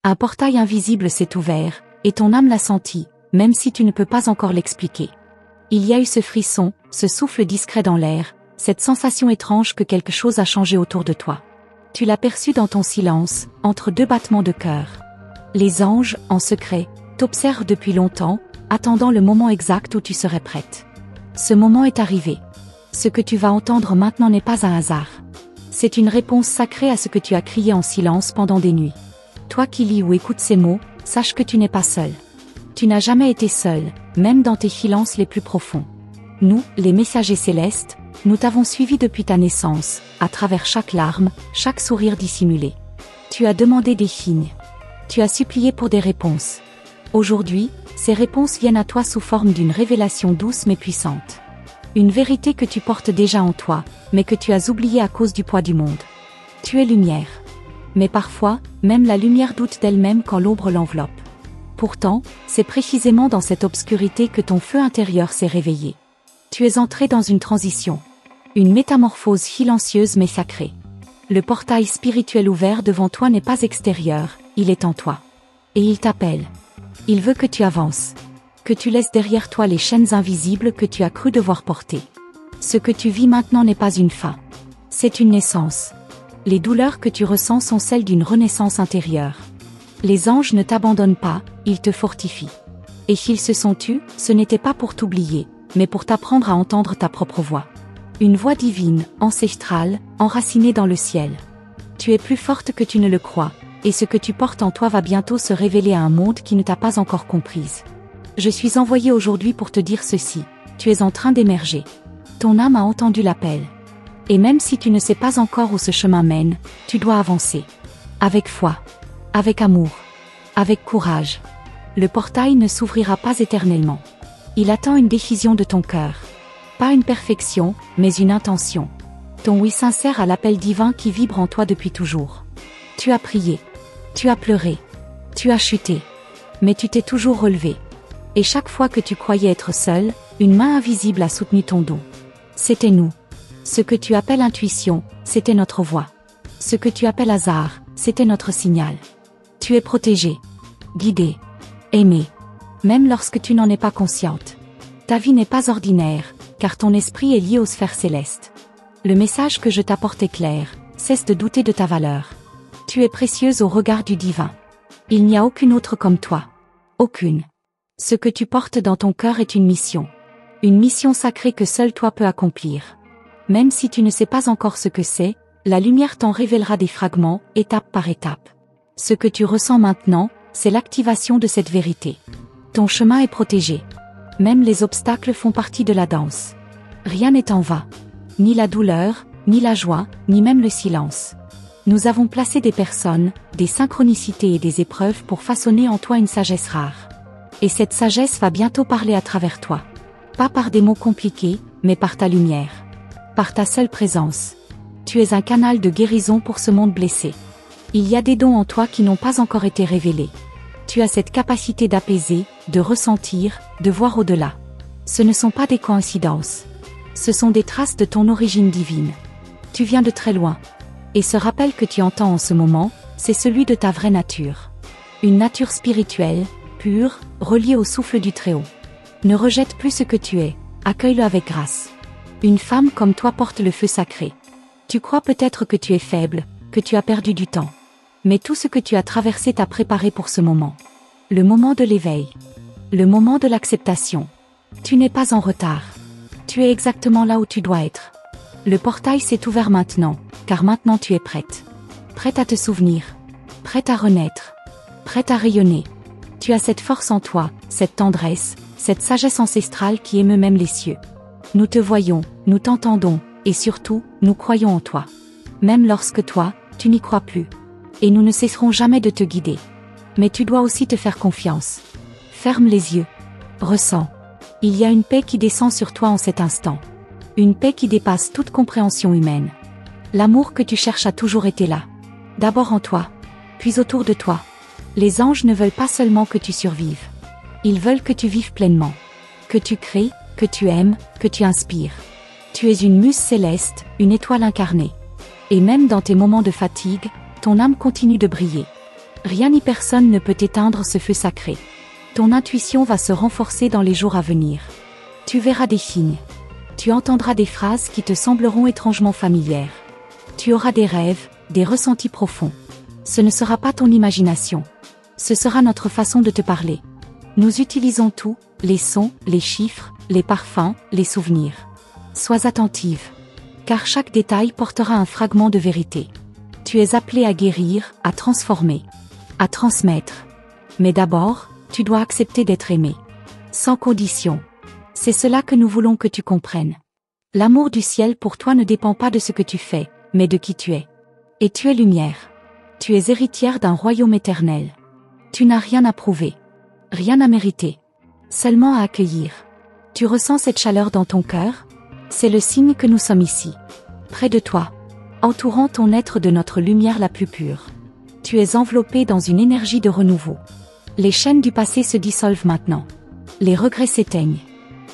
Un portail invisible s'est ouvert, et ton âme l'a senti, même si tu ne peux pas encore l'expliquer. Il y a eu ce frisson, ce souffle discret dans l'air, cette sensation étrange que quelque chose a changé autour de toi. Tu l'as perçu dans ton silence, entre deux battements de cœur. Les anges, en secret, t'observent depuis longtemps, attendant le moment exact où tu serais prête. Ce moment est arrivé. Ce que tu vas entendre maintenant n'est pas un hasard. C'est une réponse sacrée à ce que tu as crié en silence pendant des nuits. Toi qui lis ou écoutes ces mots, sache que tu n'es pas seul. Tu n'as jamais été seul, même dans tes silences les plus profonds. Nous, les messagers célestes, nous t'avons suivi depuis ta naissance, à travers chaque larme, chaque sourire dissimulé. Tu as demandé des signes. Tu as supplié pour des réponses. Aujourd'hui, ces réponses viennent à toi sous forme d'une révélation douce mais puissante. Une vérité que tu portes déjà en toi, mais que tu as oubliée à cause du poids du monde. Tu es lumière. Mais parfois, même la lumière doute d'elle-même quand l'ombre l'enveloppe. Pourtant, c'est précisément dans cette obscurité que ton feu intérieur s'est réveillé. Tu es entré dans une transition. Une métamorphose silencieuse mais sacrée. Le portail spirituel ouvert devant toi n'est pas extérieur, il est en toi. Et il t'appelle. Il veut que tu avances. Que tu laisses derrière toi les chaînes invisibles que tu as cru devoir porter. Ce que tu vis maintenant n'est pas une fin. C'est une naissance. Les douleurs que tu ressens sont celles d'une renaissance intérieure. Les anges ne t'abandonnent pas, ils te fortifient. Et s'ils se sont tus, ce n'était pas pour t'oublier, mais pour t'apprendre à entendre ta propre voix. Une voix divine, ancestrale, enracinée dans le ciel. Tu es plus forte que tu ne le crois, et ce que tu portes en toi va bientôt se révéler à un monde qui ne t'a pas encore comprise. Je suis envoyé aujourd'hui pour te dire ceci, tu es en train d'émerger. Ton âme a entendu l'appel. Et même si tu ne sais pas encore où ce chemin mène, tu dois avancer. Avec foi. Avec amour. Avec courage. Le portail ne s'ouvrira pas éternellement. Il attend une décision de ton cœur. Pas une perfection, mais une intention. Ton oui sincère à l'appel divin qui vibre en toi depuis toujours. Tu as prié. Tu as pleuré. Tu as chuté. Mais tu t'es toujours relevé. Et chaque fois que tu croyais être seul, une main invisible a soutenu ton dos. C'était nous. Ce que tu appelles intuition, c'était notre voix. Ce que tu appelles hasard, c'était notre signal. Tu es protégé, guidé, aimé, même lorsque tu n'en es pas consciente. Ta vie n'est pas ordinaire, car ton esprit est lié aux sphères célestes. Le message que je t'apporte est clair, cesse de douter de ta valeur. Tu es précieuse au regard du divin. Il n'y a aucune autre comme toi. Aucune. Ce que tu portes dans ton cœur est une mission. Une mission sacrée que seul toi peux accomplir. Même si tu ne sais pas encore ce que c'est, la lumière t'en révélera des fragments, étape par étape. Ce que tu ressens maintenant, c'est l'activation de cette vérité. Ton chemin est protégé. Même les obstacles font partie de la danse. Rien n'est en vain. Ni la douleur, ni la joie, ni même le silence. Nous avons placé des personnes, des synchronicités et des épreuves pour façonner en toi une sagesse rare. Et cette sagesse va bientôt parler à travers toi. Pas par des mots compliqués, mais par ta lumière. Par ta seule présence. Tu es un canal de guérison pour ce monde blessé. Il y a des dons en toi qui n'ont pas encore été révélés. Tu as cette capacité d'apaiser, de ressentir, de voir au-delà. Ce ne sont pas des coïncidences. Ce sont des traces de ton origine divine. Tu viens de très loin. Et ce rappel que tu entends en ce moment, c'est celui de ta vraie nature. Une nature spirituelle, pure, reliée au souffle du Très-Haut. Ne rejette plus ce que tu es, accueille-le avec grâce. Une femme comme toi porte le feu sacré. Tu crois peut-être que tu es faible, que tu as perdu du temps. Mais tout ce que tu as traversé t'a préparé pour ce moment. Le moment de l'éveil. Le moment de l'acceptation. Tu n'es pas en retard. Tu es exactement là où tu dois être. Le portail s'est ouvert maintenant, car maintenant tu es prête. Prête à te souvenir. Prête à renaître. Prête à rayonner. Tu as cette force en toi, cette tendresse, cette sagesse ancestrale qui émeut même les cieux. Nous te voyons, nous t'entendons, et surtout, nous croyons en toi. Même lorsque toi, tu n'y crois plus. Et nous ne cesserons jamais de te guider. Mais tu dois aussi te faire confiance. Ferme les yeux. Ressens. Il y a une paix qui descend sur toi en cet instant. Une paix qui dépasse toute compréhension humaine. L'amour que tu cherches a toujours été là. D'abord en toi, puis autour de toi. Les anges ne veulent pas seulement que tu survives. Ils veulent que tu vives pleinement. Que tu crées, que tu aimes, que tu inspires. Tu es une muse céleste, une étoile incarnée. Et même dans tes moments de fatigue, ton âme continue de briller. Rien ni personne ne peut éteindre ce feu sacré. Ton intuition va se renforcer dans les jours à venir. Tu verras des signes. Tu entendras des phrases qui te sembleront étrangement familières. Tu auras des rêves, des ressentis profonds. Ce ne sera pas ton imagination. Ce sera notre façon de te parler. Nous utilisons tout, les sons, les chiffres, les parfums, les souvenirs. Sois attentive. Car chaque détail portera un fragment de vérité. Tu es appelé à guérir, à transformer, à transmettre. Mais d'abord, tu dois accepter d'être aimé. Sans condition. C'est cela que nous voulons que tu comprennes. L'amour du ciel pour toi ne dépend pas de ce que tu fais, mais de qui tu es. Et tu es lumière. Tu es héritière d'un royaume éternel. Tu n'as rien à prouver. Rien à mériter. Seulement à accueillir. Tu ressens cette chaleur dans ton cœur? C'est le signe que nous sommes ici. Près de toi. Entourant ton être de notre lumière la plus pure. Tu es enveloppé dans une énergie de renouveau. Les chaînes du passé se dissolvent maintenant. Les regrets s'éteignent.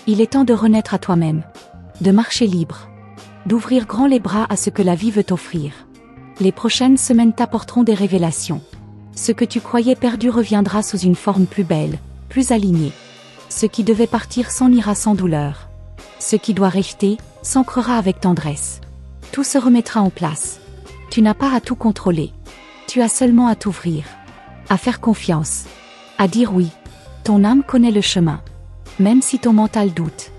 Il est temps de renaître à toi-même. De marcher libre. D'ouvrir grand les bras à ce que la vie veut t'offrir. Les prochaines semaines t'apporteront des révélations. Ce que tu croyais perdu reviendra sous une forme plus belle, plus alignée. Ce qui devait partir s'en ira sans douleur. Ce qui doit rester, s'ancrera avec tendresse. Tout se remettra en place. Tu n'as pas à tout contrôler. Tu as seulement à t'ouvrir. À faire confiance. À dire oui. Ton âme connaît le chemin. Même si ton mental doute.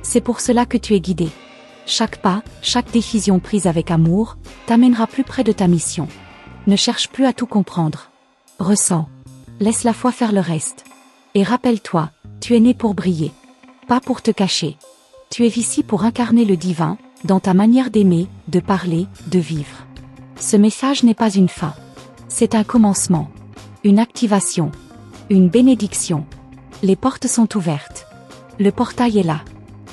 C'est pour cela que tu es guidé. Chaque pas, chaque décision prise avec amour, t'amènera plus près de ta mission. Ne cherche plus à tout comprendre. Ressens. Laisse la foi faire le reste. Et rappelle-toi, tu es né pour briller. Pas pour te cacher. Tu es ici pour incarner le divin, dans ta manière d'aimer, de parler, de vivre. Ce message n'est pas une fin. C'est un commencement. Une activation. Une bénédiction. Les portes sont ouvertes. Le portail est là.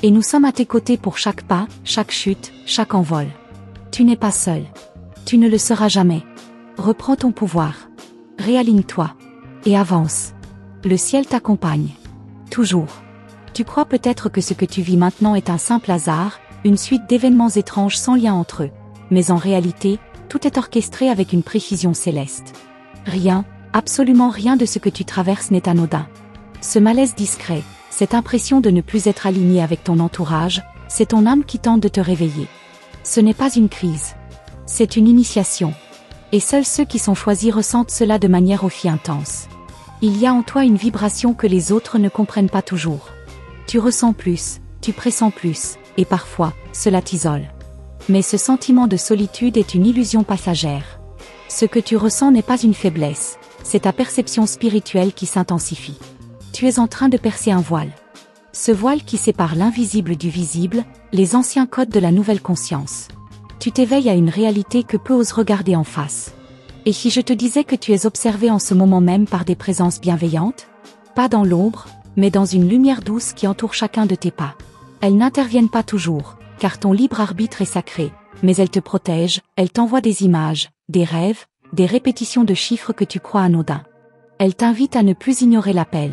Et nous sommes à tes côtés pour chaque pas, chaque chute, chaque envol. Tu n'es pas seul. Tu ne le seras jamais. Reprends ton pouvoir. Réaligne-toi. Et avance. Le ciel t'accompagne. Toujours. Tu crois peut-être que ce que tu vis maintenant est un simple hasard, une suite d'événements étranges sans lien entre eux. Mais en réalité, tout est orchestré avec une précision céleste. Rien, absolument rien de ce que tu traverses n'est anodin. Ce malaise discret, cette impression de ne plus être aligné avec ton entourage, c'est ton âme qui tente de te réveiller. Ce n'est pas une crise. C'est une initiation. Et seuls ceux qui sont choisis ressentent cela de manière aussi intense. Il y a en toi une vibration que les autres ne comprennent pas toujours. Tu ressens plus, tu pressens plus, et parfois, cela t'isole. Mais ce sentiment de solitude est une illusion passagère. Ce que tu ressens n'est pas une faiblesse, c'est ta perception spirituelle qui s'intensifie. Tu es en train de percer un voile. Ce voile qui sépare l'invisible du visible, les anciens codes de la nouvelle conscience. Tu t'éveilles à une réalité que peu osent regarder en face. Et si je te disais que tu es observé en ce moment même par des présences bienveillantes? Pas dans l'ombre, mais dans une lumière douce qui entoure chacun de tes pas. Elles n'interviennent pas toujours, car ton libre arbitre est sacré, mais elles te protègent, elles t'envoient des images, des rêves, des répétitions de chiffres que tu crois anodins. Elles t'invitent à ne plus ignorer l'appel.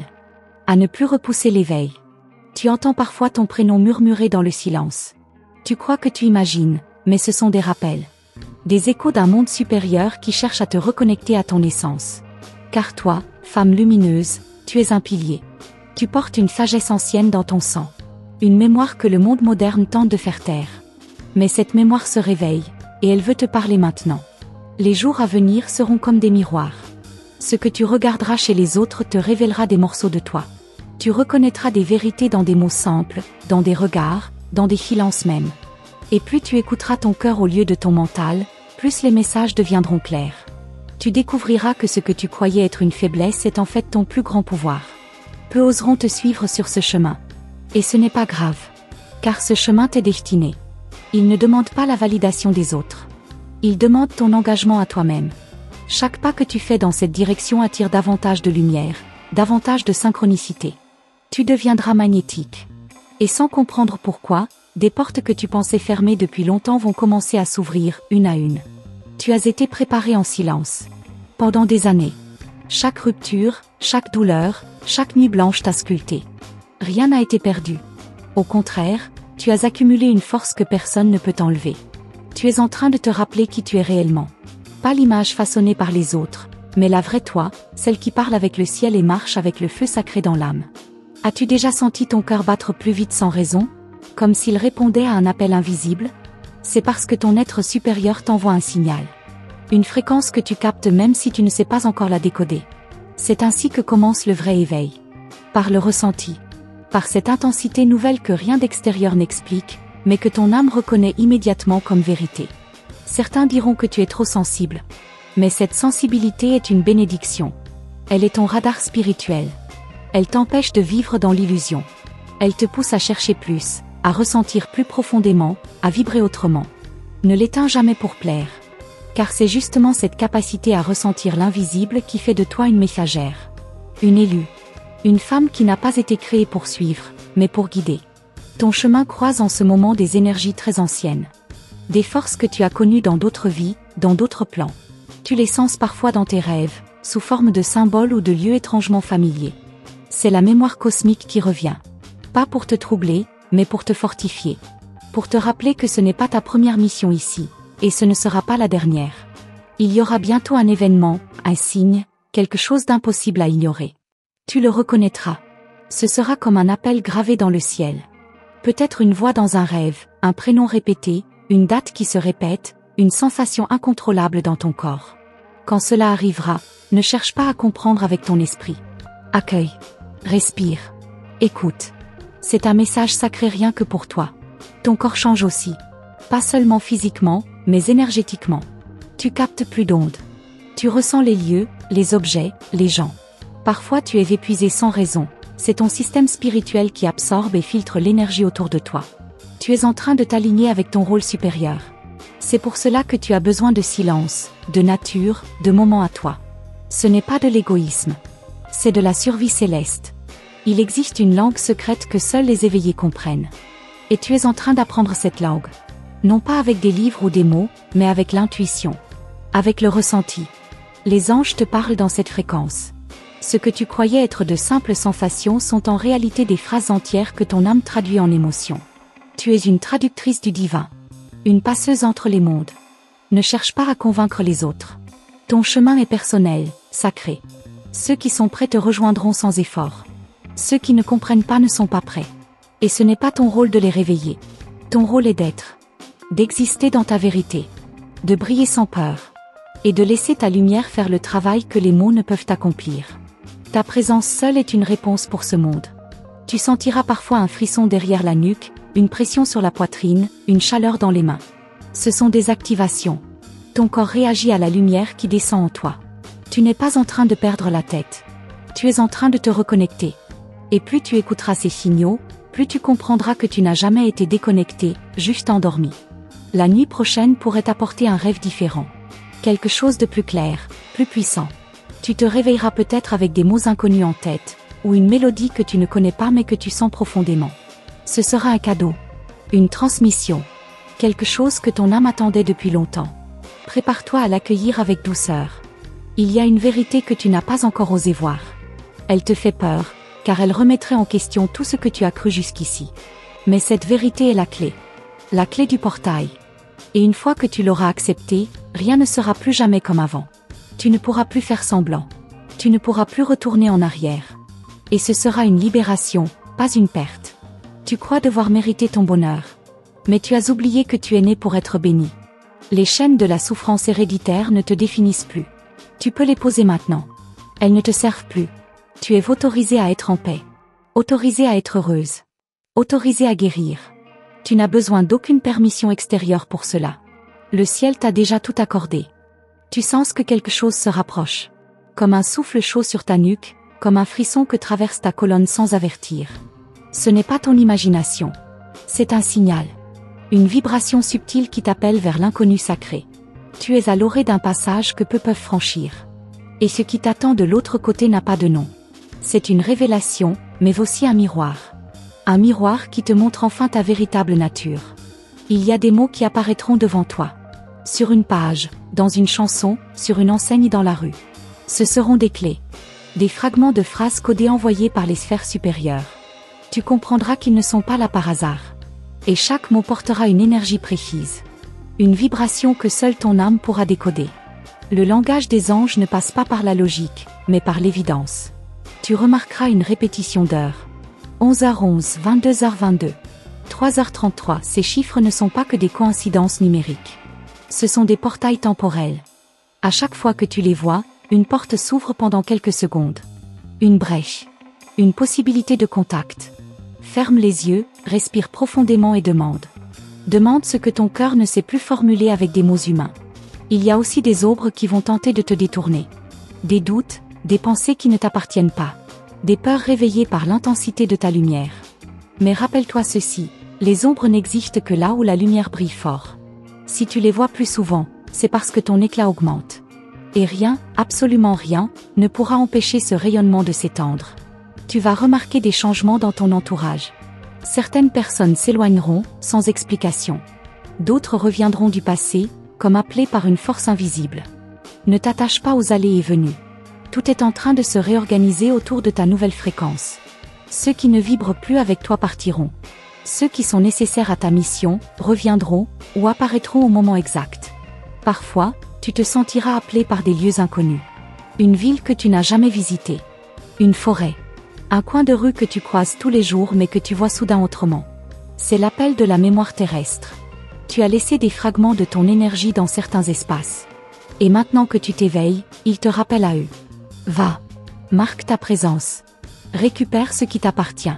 À ne plus repousser l'éveil. Tu entends parfois ton prénom murmurer dans le silence. Tu crois que tu imagines, mais ce sont des rappels. Des échos d'un monde supérieur qui cherche à te reconnecter à ton essence. Car toi, femme lumineuse, tu es un pilier. Tu portes une sagesse ancienne dans ton sang. Une mémoire que le monde moderne tente de faire taire. Mais cette mémoire se réveille, et elle veut te parler maintenant. Les jours à venir seront comme des miroirs. Ce que tu regarderas chez les autres te révélera des morceaux de toi. Tu reconnaîtras des vérités dans des mots simples, dans des regards, dans des silences même. Et plus tu écouteras ton cœur au lieu de ton mental, plus les messages deviendront clairs. Tu découvriras que ce que tu croyais être une faiblesse est en fait ton plus grand pouvoir. Peu oseront te suivre sur ce chemin. Et ce n'est pas grave. Car ce chemin t'est destiné. Il ne demande pas la validation des autres. Il demande ton engagement à toi-même. Chaque pas que tu fais dans cette direction attire davantage de lumière, davantage de synchronicité. Tu deviendras magnétique. Et sans comprendre pourquoi, des portes que tu pensais fermées depuis longtemps vont commencer à s'ouvrir, une à une. Tu as été préparé en silence. Pendant des années. Chaque rupture, chaque douleur, chaque nuit blanche t'a sculpté. Rien n'a été perdu. Au contraire, tu as accumulé une force que personne ne peut enlever. Tu es en train de te rappeler qui tu es réellement. Pas l'image façonnée par les autres, mais la vraie toi, celle qui parle avec le ciel et marche avec le feu sacré dans l'âme. As-tu déjà senti ton cœur battre plus vite sans raison, comme s'il répondait à un appel invisible? C'est parce que ton être supérieur t'envoie un signal. Une fréquence que tu captes même si tu ne sais pas encore la décoder. C'est ainsi que commence le vrai éveil. Par le ressenti. Par cette intensité nouvelle que rien d'extérieur n'explique, mais que ton âme reconnaît immédiatement comme vérité. Certains diront que tu es trop sensible. Mais cette sensibilité est une bénédiction. Elle est ton radar spirituel. Elle t'empêche de vivre dans l'illusion. Elle te pousse à chercher plus, à ressentir plus profondément, à vibrer autrement. Ne l'éteins jamais pour plaire. Car c'est justement cette capacité à ressentir l'invisible qui fait de toi une messagère. Une élue. Une femme qui n'a pas été créée pour suivre, mais pour guider. Ton chemin croise en ce moment des énergies très anciennes. Des forces que tu as connues dans d'autres vies, dans d'autres plans. Tu les sens parfois dans tes rêves, sous forme de symboles ou de lieux étrangement familiers. C'est la mémoire cosmique qui revient. Pas pour te troubler, mais pour te fortifier. Pour te rappeler que ce n'est pas ta première mission ici, et ce ne sera pas la dernière. Il y aura bientôt un événement, un signe, quelque chose d'impossible à ignorer. Tu le reconnaîtras. Ce sera comme un appel gravé dans le ciel. Peut-être une voix dans un rêve, un prénom répété, une date qui se répète, une sensation incontrôlable dans ton corps. Quand cela arrivera, ne cherche pas à comprendre avec ton esprit. Accueille. Respire. Écoute. C'est un message sacré rien que pour toi. Ton corps change aussi. Pas seulement physiquement, mais énergétiquement. Tu captes plus d'ondes. Tu ressens les lieux, les objets, les gens. Parfois tu es épuisé sans raison. C'est ton système spirituel qui absorbe et filtre l'énergie autour de toi. Tu es en train de t'aligner avec ton rôle supérieur. C'est pour cela que tu as besoin de silence, de nature, de moments à toi. Ce n'est pas de l'égoïsme. C'est de la survie céleste. Il existe une langue secrète que seuls les éveillés comprennent. Et tu es en train d'apprendre cette langue. Non pas avec des livres ou des mots, mais avec l'intuition. Avec le ressenti. Les anges te parlent dans cette fréquence. Ce que tu croyais être de simples sensations sont en réalité des phrases entières que ton âme traduit en émotions. Tu es une traductrice du divin. Une passeuse entre les mondes. Ne cherche pas à convaincre les autres. Ton chemin est personnel, sacré. Ceux qui sont prêts te rejoindront sans effort. Ceux qui ne comprennent pas ne sont pas prêts. Et ce n'est pas ton rôle de les réveiller. Ton rôle est d'être. D'exister dans ta vérité. De briller sans peur. Et de laisser ta lumière faire le travail que les mots ne peuvent accomplir. Ta présence seule est une réponse pour ce monde. Tu sentiras parfois un frisson derrière la nuque, une pression sur la poitrine, une chaleur dans les mains. Ce sont des activations. Ton corps réagit à la lumière qui descend en toi. Tu n'es pas en train de perdre la tête. Tu es en train de te reconnecter. Et plus tu écouteras ces signaux, plus tu comprendras que tu n'as jamais été déconnecté, juste endormi. La nuit prochaine pourrait t'apporter un rêve différent. Quelque chose de plus clair, plus puissant. Tu te réveilleras peut-être avec des mots inconnus en tête, ou une mélodie que tu ne connais pas mais que tu sens profondément. Ce sera un cadeau. Une transmission. Quelque chose que ton âme attendait depuis longtemps. Prépare-toi à l'accueillir avec douceur. Il y a une vérité que tu n'as pas encore osé voir. Elle te fait peur, car elle remettrait en question tout ce que tu as cru jusqu'ici. Mais cette vérité est la clé. La clé du portail. Et une fois que tu l'auras acceptée, rien ne sera plus jamais comme avant. Tu ne pourras plus faire semblant. Tu ne pourras plus retourner en arrière. Et ce sera une libération, pas une perte. Tu crois devoir mériter ton bonheur. Mais tu as oublié que tu es né pour être béni. Les chaînes de la souffrance héréditaire ne te définissent plus. Tu peux les poser maintenant. Elles ne te servent plus. Tu es autorisée à être en paix. Autorisée à être heureuse. Autorisée à guérir. Tu n'as besoin d'aucune permission extérieure pour cela. Le ciel t'a déjà tout accordé. Tu sens que quelque chose se rapproche. Comme un souffle chaud sur ta nuque, comme un frisson que traverse ta colonne sans avertir. Ce n'est pas ton imagination. C'est un signal. Une vibration subtile qui t'appelle vers l'inconnu sacré. Tu es à l'orée d'un passage que peu peuvent franchir. Et ce qui t'attend de l'autre côté n'a pas de nom. C'est une révélation, mais aussi un miroir. Un miroir qui te montre enfin ta véritable nature. Il y a des mots qui apparaîtront devant toi. Sur une page, dans une chanson, sur une enseigne dans la rue. Ce seront des clés. Des fragments de phrases codées envoyés par les sphères supérieures. Tu comprendras qu'ils ne sont pas là par hasard. Et chaque mot portera une énergie précise. Une vibration que seule ton âme pourra décoder. Le langage des anges ne passe pas par la logique, mais par l'évidence. Tu remarqueras une répétition d'heures. 11h11, 22h22. 3h33, ces chiffres ne sont pas que des coïncidences numériques. Ce sont des portails temporels. À chaque fois que tu les vois, une porte s'ouvre pendant quelques secondes. Une brèche. Une possibilité de contact. Ferme les yeux, respire profondément et demande. Demande ce que ton cœur ne sait plus formuler avec des mots humains. Il y a aussi des ombres qui vont tenter de te détourner. Des doutes, des pensées qui ne t'appartiennent pas. Des peurs réveillées par l'intensité de ta lumière. Mais rappelle-toi ceci, les ombres n'existent que là où la lumière brille fort. Si tu les vois plus souvent, c'est parce que ton éclat augmente. Et rien, absolument rien, ne pourra empêcher ce rayonnement de s'étendre. Tu vas remarquer des changements dans ton entourage. Certaines personnes s'éloigneront, sans explication. D'autres reviendront du passé, comme appelées par une force invisible. Ne t'attache pas aux allées et venues. Tout est en train de se réorganiser autour de ta nouvelle fréquence. Ceux qui ne vibrent plus avec toi partiront. Ceux qui sont nécessaires à ta mission, reviendront, ou apparaîtront au moment exact. Parfois, tu te sentiras appelé par des lieux inconnus. Une ville que tu n'as jamais visitée. Une forêt. Un coin de rue que tu croises tous les jours mais que tu vois soudain autrement. C'est l'appel de la mémoire terrestre. Tu as laissé des fragments de ton énergie dans certains espaces. Et maintenant que tu t'éveilles, ils te rappellent à eux. Va. Marque ta présence. Récupère ce qui t'appartient.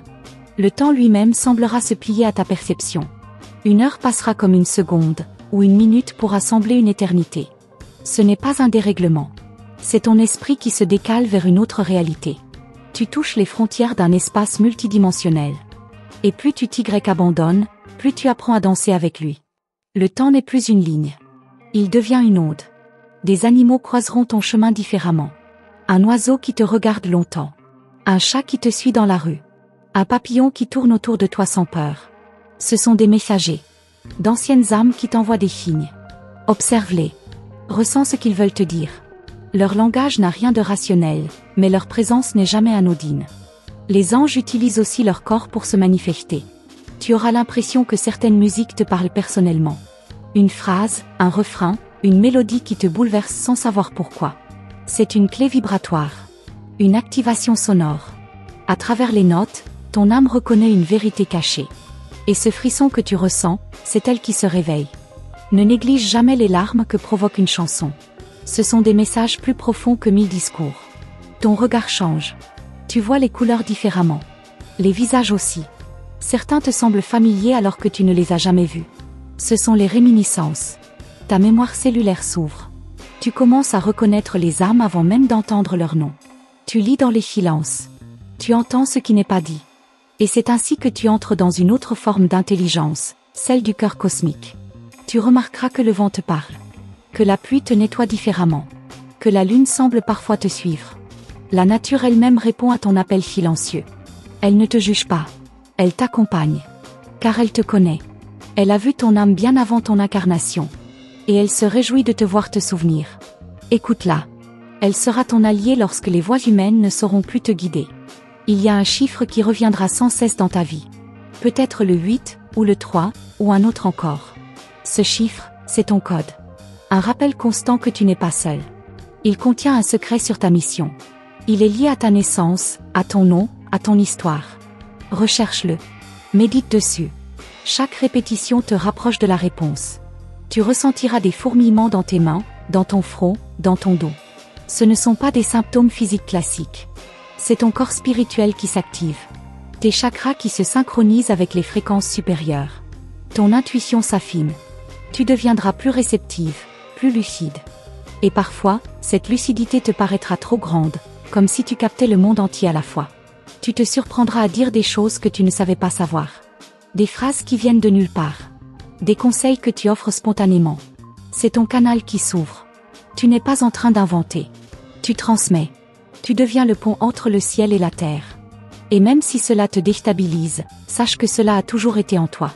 Le temps lui-même semblera se plier à ta perception. Une heure passera comme une seconde, ou une minute pourra sembler une éternité. Ce n'est pas un dérèglement. C'est ton esprit qui se décale vers une autre réalité. Tu touches les frontières d'un espace multidimensionnel. Et plus tu abandonnes, plus tu apprends à danser avec lui. Le temps n'est plus une ligne. Il devient une onde. Des animaux croiseront ton chemin différemment. Un oiseau qui te regarde longtemps. Un chat qui te suit dans la rue. Un papillon qui tourne autour de toi sans peur. Ce sont des messagers. D'anciennes âmes qui t'envoient des signes. Observe-les. Ressens ce qu'ils veulent te dire. Leur langage n'a rien de rationnel, mais leur présence n'est jamais anodine. Les anges utilisent aussi leur corps pour se manifester. Tu auras l'impression que certaines musiques te parlent personnellement. Une phrase, un refrain, une mélodie qui te bouleverse sans savoir pourquoi. C'est une clé vibratoire. Une activation sonore. À travers les notes, ton âme reconnaît une vérité cachée. Et ce frisson que tu ressens, c'est elle qui se réveille. Ne néglige jamais les larmes que provoque une chanson. Ce sont des messages plus profonds que 1000 discours. Ton regard change. Tu vois les couleurs différemment. Les visages aussi. Certains te semblent familiers alors que tu ne les as jamais vus. Ce sont les réminiscences. Ta mémoire cellulaire s'ouvre. Tu commences à reconnaître les âmes avant même d'entendre leur nom. Tu lis dans les silences. Tu entends ce qui n'est pas dit. Et c'est ainsi que tu entres dans une autre forme d'intelligence, celle du cœur cosmique. Tu remarqueras que le vent te parle. Que la pluie te nettoie différemment. Que la lune semble parfois te suivre. La nature elle-même répond à ton appel silencieux. Elle ne te juge pas. Elle t'accompagne. Car elle te connaît. Elle a vu ton âme bien avant ton incarnation. Et elle se réjouit de te voir te souvenir. Écoute-la. Elle sera ton allié lorsque les voix humaines ne sauront plus te guider. Il y a un chiffre qui reviendra sans cesse dans ta vie. Peut-être le 8, ou le 3, ou un autre encore. Ce chiffre, c'est ton code. Un rappel constant que tu n'es pas seul. Il contient un secret sur ta mission. Il est lié à ta naissance, à ton nom, à ton histoire. Recherche-le. Médite dessus. Chaque répétition te rapproche de la réponse. Tu ressentiras des fourmillements dans tes mains, dans ton front, dans ton dos. Ce ne sont pas des symptômes physiques classiques. C'est ton corps spirituel qui s'active. Tes chakras qui se synchronisent avec les fréquences supérieures. Ton intuition s'affine. Tu deviendras plus réceptive, plus lucide. Et parfois, cette lucidité te paraîtra trop grande, comme si tu captais le monde entier à la fois. Tu te surprendras à dire des choses que tu ne savais pas savoir. Des phrases qui viennent de nulle part. Des conseils que tu offres spontanément. C'est ton canal qui s'ouvre. Tu n'es pas en train d'inventer. Tu transmets. Tu deviens le pont entre le ciel et la terre. Et même si cela te déstabilise, sache que cela a toujours été en toi.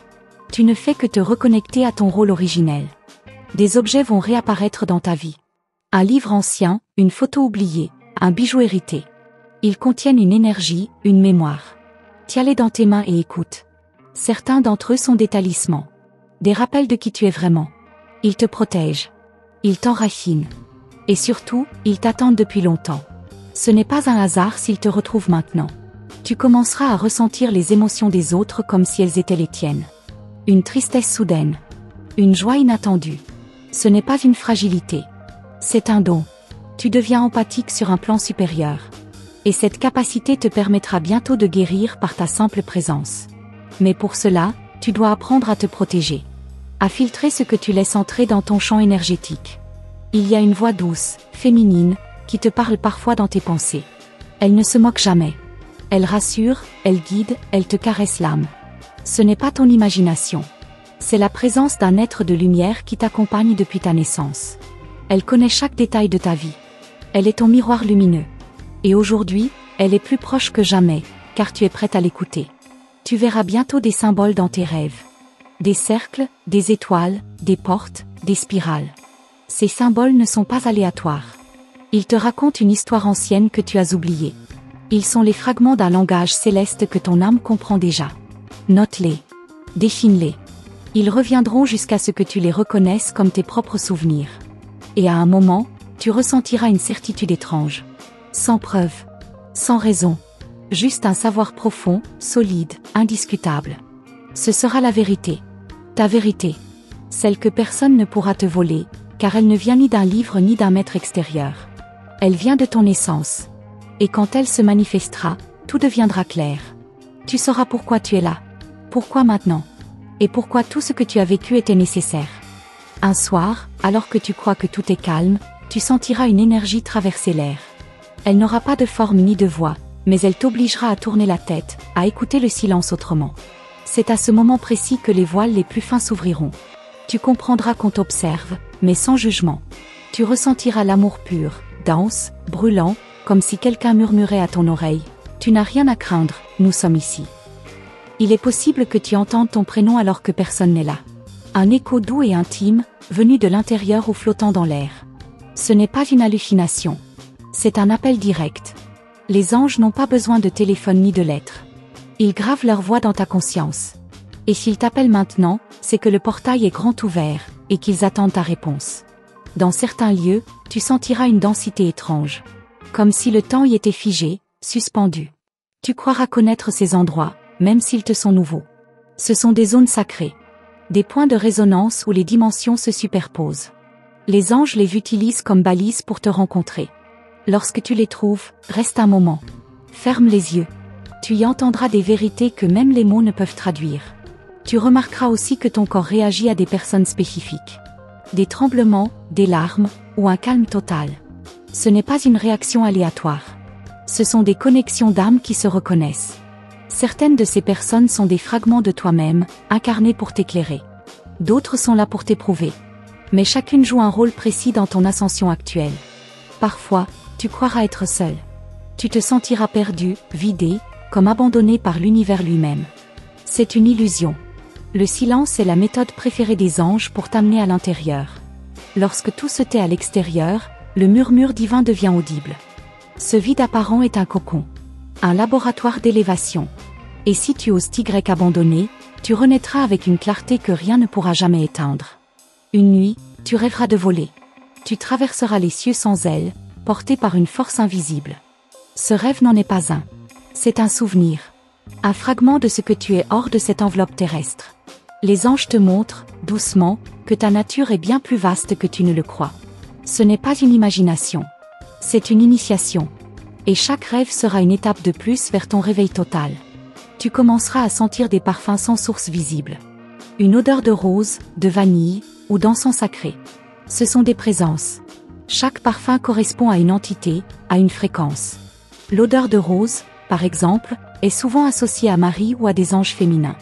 Tu ne fais que te reconnecter à ton rôle originel. Des objets vont réapparaître dans ta vie. Un livre ancien, une photo oubliée, un bijou hérité. Ils contiennent une énergie, une mémoire. Tiens-les dans tes mains et écoute. Certains d'entre eux sont des talismans. Des rappels de qui tu es vraiment. Ils te protègent. Ils t'enracinent. Et surtout, ils t'attendent depuis longtemps. Ce n'est pas un hasard s'ils te retrouvent maintenant. Tu commenceras à ressentir les émotions des autres comme si elles étaient les tiennes. Une tristesse soudaine. Une joie inattendue. Ce n'est pas une fragilité. C'est un don. Tu deviens empathique sur un plan supérieur. Et cette capacité te permettra bientôt de guérir par ta simple présence. Mais pour cela, tu dois apprendre à te protéger. À filtrer ce que tu laisses entrer dans ton champ énergétique. Il y a une voix douce, féminine, qui te parle parfois dans tes pensées. Elle ne se moque jamais. Elle rassure, elle guide, elle te caresse l'âme. Ce n'est pas ton imagination. C'est la présence d'un être de lumière qui t'accompagne depuis ta naissance. Elle connaît chaque détail de ta vie. Elle est ton miroir lumineux. Et aujourd'hui, elle est plus proche que jamais, car tu es prête à l'écouter. Tu verras bientôt des symboles dans tes rêves. Des cercles, des étoiles, des portes, des spirales. Ces symboles ne sont pas aléatoires. Ils te racontent une histoire ancienne que tu as oubliée. Ils sont les fragments d'un langage céleste que ton âme comprend déjà. Note-les. Déchine-les. Ils reviendront jusqu'à ce que tu les reconnaisses comme tes propres souvenirs. Et à un moment, tu ressentiras une certitude étrange. Sans preuve. Sans raison. Juste un savoir profond, solide, indiscutable. Ce sera la vérité. Ta vérité. Celle que personne ne pourra te voler, car elle ne vient ni d'un livre ni d'un maître extérieur. Elle vient de ton essence. Et quand elle se manifestera, tout deviendra clair. Tu sauras pourquoi tu es là. Pourquoi maintenant. Et pourquoi tout ce que tu as vécu était nécessaire. Un soir, alors que tu crois que tout est calme, tu sentiras une énergie traverser l'air. Elle n'aura pas de forme ni de voix, mais elle t'obligera à tourner la tête, à écouter le silence autrement. C'est à ce moment précis que les voiles les plus fins s'ouvriront. Tu comprendras qu'on t'observe, mais sans jugement. Tu ressentiras l'amour pur, dense, brûlant, comme si quelqu'un murmurait à ton oreille. Tu n'as rien à craindre, nous sommes ici. Il est possible que tu entendes ton prénom alors que personne n'est là. Un écho doux et intime, venu de l'intérieur ou flottant dans l'air. Ce n'est pas une hallucination. C'est un appel direct. Les anges n'ont pas besoin de téléphone ni de lettres. Ils gravent leur voix dans ta conscience. Et s'ils t'appellent maintenant, c'est que le portail est grand ouvert, et qu'ils attendent ta réponse. Dans certains lieux, tu sentiras une densité étrange. Comme si le temps y était figé, suspendu. Tu croiras connaître ces endroits, même s'ils te sont nouveaux. Ce sont des zones sacrées. Des points de résonance où les dimensions se superposent. Les anges les utilisent comme balises pour te rencontrer. Lorsque tu les trouves, reste un moment. Ferme les yeux. Tu y entendras des vérités que même les mots ne peuvent traduire. Tu remarqueras aussi que ton corps réagit à des personnes spécifiques. Des tremblements, des larmes, ou un calme total. Ce n'est pas une réaction aléatoire. Ce sont des connexions d'âme qui se reconnaissent. Certaines de ces personnes sont des fragments de toi-même, incarnés pour t'éclairer. D'autres sont là pour t'éprouver. Mais chacune joue un rôle précis dans ton ascension actuelle. Parfois, tu croiras être seul. Tu te sentiras perdu, vidé, comme abandonné par l'univers lui-même. C'est une illusion. Le silence est la méthode préférée des anges pour t'amener à l'intérieur. Lorsque tout se tait à l'extérieur, le murmure divin devient audible. Ce vide apparent est un cocon. Un laboratoire d'élévation. Et si tu oses t'y abandonner, tu renaîtras avec une clarté que rien ne pourra jamais éteindre. Une nuit, tu rêveras de voler. Tu traverseras les cieux sans ailes, porté par une force invisible. Ce rêve n'en est pas un. C'est un souvenir. Un fragment de ce que tu es hors de cette enveloppe terrestre. Les anges te montrent, doucement, que ta nature est bien plus vaste que tu ne le crois. Ce n'est pas une imagination. C'est une initiation. Et chaque rêve sera une étape de plus vers ton réveil total. Tu commenceras à sentir des parfums sans source visible. Une odeur de rose, de vanille, ou d'encens sacré. Ce sont des présences. Chaque parfum correspond à une entité, à une fréquence. L'odeur de rose, par exemple, est souvent associée à Marie ou à des anges féminins.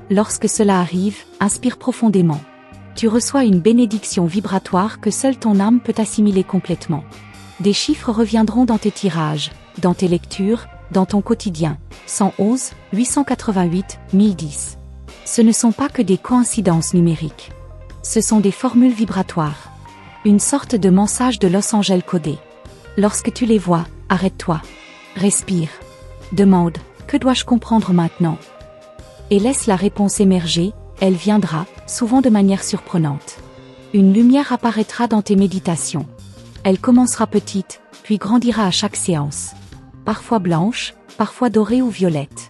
Lorsque cela arrive, inspire profondément. Tu reçois une bénédiction vibratoire que seule ton âme peut assimiler complètement. Des chiffres reviendront dans tes tirages, dans tes lectures, dans ton quotidien. 111, 888, 1010. Ce ne sont pas que des coïncidences numériques. Ce sont des formules vibratoires. Une sorte de mensage de Los Angeles codé. Lorsque tu les vois, arrête-toi. Respire. Demande, que dois-je comprendre maintenant? Et laisse la réponse émerger, elle viendra, souvent de manière surprenante. Une lumière apparaîtra dans tes méditations. Elle commencera petite, puis grandira à chaque séance. Parfois blanche, parfois dorée ou violette.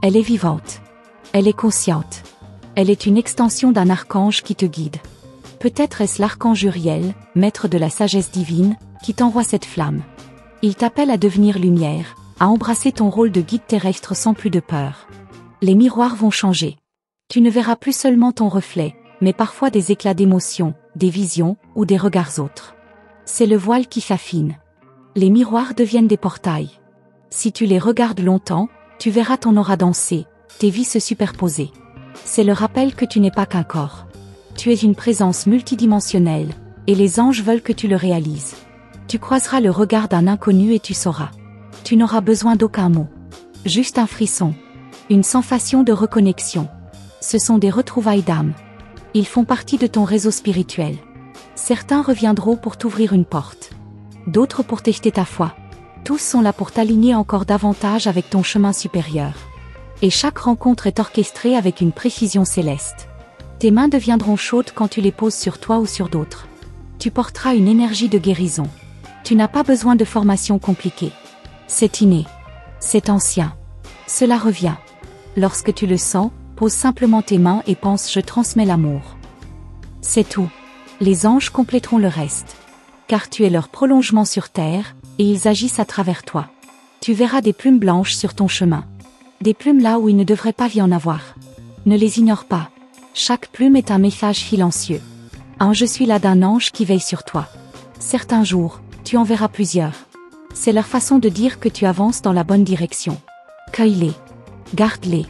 Elle est vivante. Elle est consciente. Elle est une extension d'un archange qui te guide. Peut-être est-ce l'archange Uriel, maître de la sagesse divine, qui t'envoie cette flamme. Il t'appelle à devenir lumière, à embrasser ton rôle de guide terrestre sans plus de peur. Les miroirs vont changer. Tu ne verras plus seulement ton reflet, mais parfois des éclats d'émotion, des visions ou des regards autres. C'est le voile qui s'affine. Les miroirs deviennent des portails. Si tu les regardes longtemps, tu verras ton aura danser, tes vies se superposer. C'est le rappel que tu n'es pas qu'un corps. Tu es une présence multidimensionnelle, et les anges veulent que tu le réalises. Tu croiseras le regard d'un inconnu et tu sauras. Tu n'auras besoin d'aucun mot. Juste un frisson. Une sensation de reconnexion. Ce sont des retrouvailles d'âme. Ils font partie de ton réseau spirituel. Certains reviendront pour t'ouvrir une porte. D'autres pour tester ta foi. Tous sont là pour t'aligner encore davantage avec ton chemin supérieur. Et chaque rencontre est orchestrée avec une précision céleste. Tes mains deviendront chaudes quand tu les poses sur toi ou sur d'autres. Tu porteras une énergie de guérison. Tu n'as pas besoin de formation compliquée. C'est inné. C'est ancien. Cela revient. Lorsque tu le sens, pose simplement tes mains et pense « Je transmets l'amour ». C'est tout. Les anges compléteront le reste. Car tu es leur prolongement sur terre, et ils agissent à travers toi. Tu verras des plumes blanches sur ton chemin. Des plumes là où il ne devrait pas y en avoir. Ne les ignore pas. Chaque plume est un message silencieux. Un « Je suis là » d'un ange qui veille sur toi. Certains jours, tu en verras plusieurs. C'est leur façon de dire que tu avances dans la bonne direction. Cueille-les. Garde-les.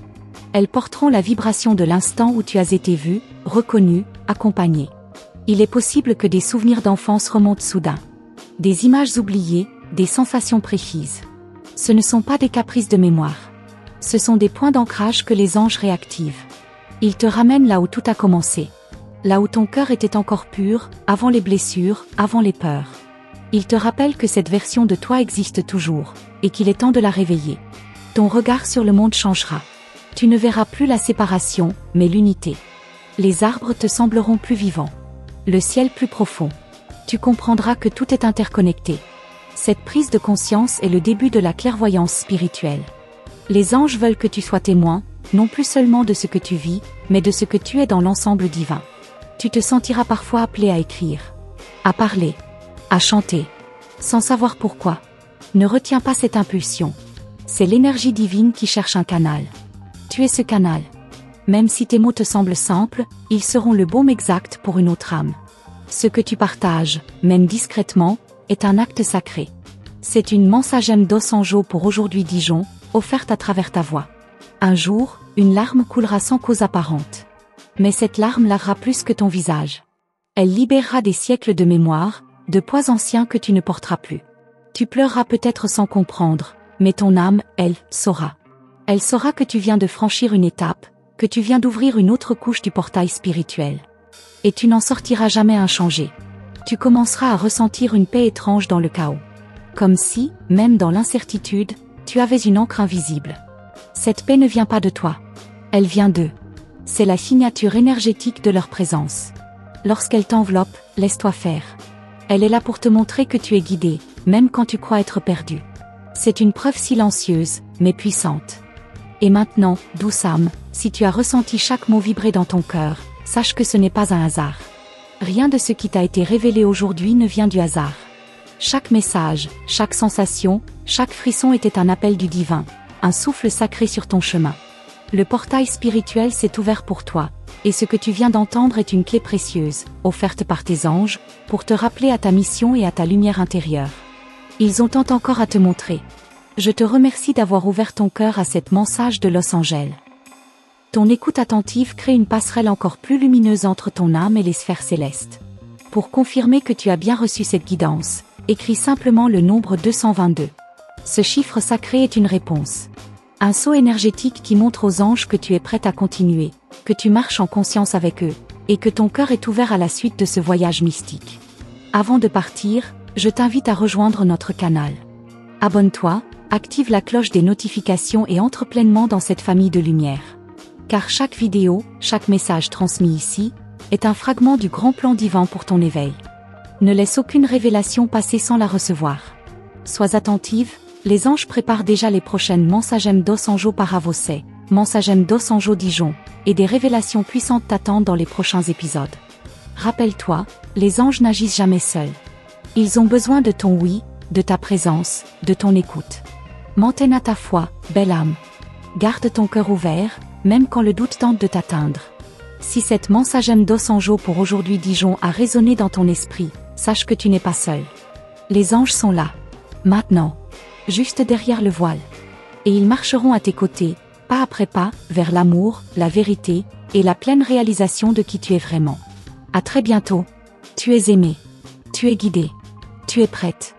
Elles porteront la vibration de l'instant où tu as été vu, reconnu, accompagné. Il est possible que des souvenirs d'enfance remontent soudain. Des images oubliées, des sensations précises. Ce ne sont pas des caprices de mémoire. Ce sont des points d'ancrage que les anges réactivent. Ils te ramènent là où tout a commencé. Là où ton cœur était encore pur, avant les blessures, avant les peurs. Ils te rappellent que cette version de toi existe toujours, et qu'il est temps de la réveiller. Ton regard sur le monde changera. Tu ne verras plus la séparation, mais l'unité. Les arbres te sembleront plus vivants. Le ciel plus profond. Tu comprendras que tout est interconnecté. Cette prise de conscience est le début de la clairvoyance spirituelle. Les anges veulent que tu sois témoin, non plus seulement de ce que tu vis, mais de ce que tu es dans l'ensemble divin. Tu te sentiras parfois appelé à écrire, à parler, à chanter, sans savoir pourquoi. Ne retiens pas cette impulsion. C'est l'énergie divine qui cherche un canal. Tu es ce canal. Même si tes mots te semblent simples, ils seront le baume exact pour une autre âme. Ce que tu partages, même discrètement, est un acte sacré. C'est une mensagem dos angeau pour aujourd'hui Dijon, offerte à travers ta voix. Un jour, une larme coulera sans cause apparente. Mais cette larme lavera plus que ton visage. Elle libérera des siècles de mémoire, de poids anciens que tu ne porteras plus. Tu pleureras peut-être sans comprendre, mais ton âme, elle, saura. Elle saura que tu viens de franchir une étape, que tu viens d'ouvrir une autre couche du portail spirituel. Et tu n'en sortiras jamais inchangé. Tu commenceras à ressentir une paix étrange dans le chaos. Comme si, même dans l'incertitude, tu avais une encre invisible. Cette paix ne vient pas de toi. Elle vient d'eux. C'est la signature énergétique de leur présence. Lorsqu'elle t'enveloppe, laisse-toi faire. Elle est là pour te montrer que tu es guidé, même quand tu crois être perdu. C'est une preuve silencieuse, mais puissante. Et maintenant, douce âme, si tu as ressenti chaque mot vibrer dans ton cœur, sache que ce n'est pas un hasard. Rien de ce qui t'a été révélé aujourd'hui ne vient du hasard. Chaque message, chaque sensation, chaque frisson était un appel du divin, un souffle sacré sur ton chemin. Le portail spirituel s'est ouvert pour toi, et ce que tu viens d'entendre est une clé précieuse, offerte par tes anges, pour te rappeler à ta mission et à ta lumière intérieure. Ils ont tant encore à te montrer. Je te remercie d'avoir ouvert ton cœur à cette message de Los Angeles. Ton écoute attentive crée une passerelle encore plus lumineuse entre ton âme et les sphères célestes. Pour confirmer que tu as bien reçu cette guidance, écris simplement le nombre 222. Ce chiffre sacré est une réponse. Un sceau énergétique qui montre aux anges que tu es prête à continuer, que tu marches en conscience avec eux, et que ton cœur est ouvert à la suite de ce voyage mystique. Avant de partir, je t'invite à rejoindre notre canal. Abonne-toi, active la cloche des notifications et entre pleinement dans cette famille de lumière. Car chaque vidéo, chaque message transmis ici, est un fragment du grand plan divin pour ton éveil. Ne laisse aucune révélation passer sans la recevoir. Sois attentive, les anges préparent déjà les prochaines Mensagem dos Anjos para você, Mensagem dos Anjos Dijon, et des révélations puissantes t'attendent dans les prochains épisodes. Rappelle-toi, les anges n'agissent jamais seuls. Ils ont besoin de ton oui, de ta présence, de ton écoute. Mantène à ta foi, belle âme. Garde ton cœur ouvert, même quand le doute tente de t'atteindre. Si cette Mensagem dos Anjos pour aujourd'hui Dijon a résonné dans ton esprit, sache que tu n'es pas seul. Les anges sont là. Maintenant. Juste derrière le voile. Et ils marcheront à tes côtés, pas après pas, vers l'amour, la vérité, et la pleine réalisation de qui tu es vraiment. À très bientôt. Tu es aimé. Tu es guidé. Tu es prête.